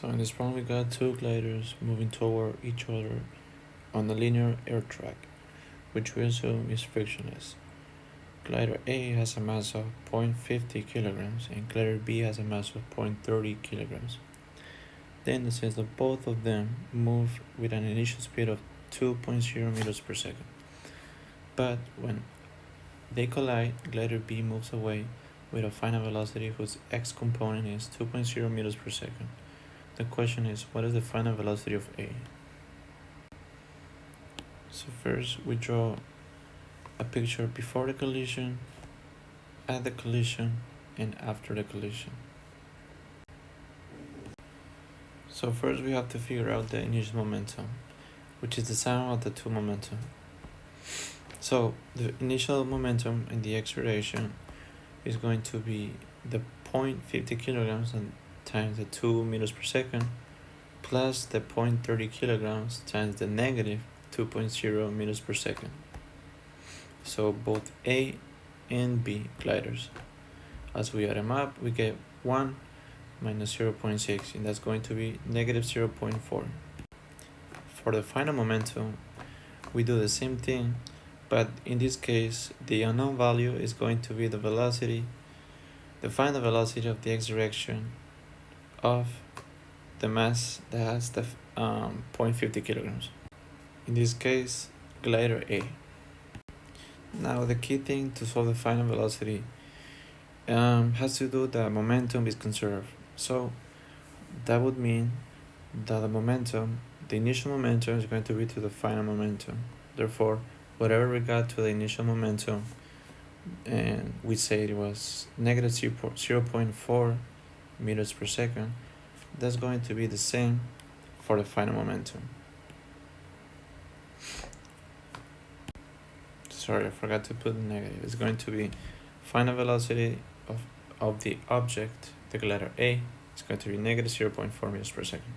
So in this problem we got two gliders moving toward each other on a linear air track, which we assume is frictionless. Glider A has a mass of 0.50 kilograms and glider B has a mass of 0.30 kilograms. Then since that both of them move with an initial speed of 2.0 meters per second. But when they collide, glider B moves away with a final velocity whose x component is 2.0 meters per second. The question is, what is the final velocity of A? So first we draw a picture before the collision, at the collision, and after the collision. So first we have to figure out the initial momentum, which is the sum of the two momentum. So the initial momentum in the acceleration is going to be the 0.50 kilograms times the 2 meters per second plus the 0.30 kilograms times the negative 2.0 meters per second. So both A and B gliders. As we add them up, we get 1 minus 0.6, and that's going to be negative 0.4. For the final momentum, we do the same thing, but in this case, the unknown value is going to be the velocity, the final velocity of the x direction of the mass that has the 0.50 kilograms. In this case, glider A. Now the key thing to solve the final velocity has to do that momentum is conserved. So that would mean that the initial momentum is going to be to the final momentum. Therefore, whatever we got to the initial momentum, and we say it was negative 0.4 meters per second, that's going to be the same for the final momentum. Sorry, I forgot to put the negative. It's going to be final velocity of the object, the glider A, is going to be negative 0.4 meters per second.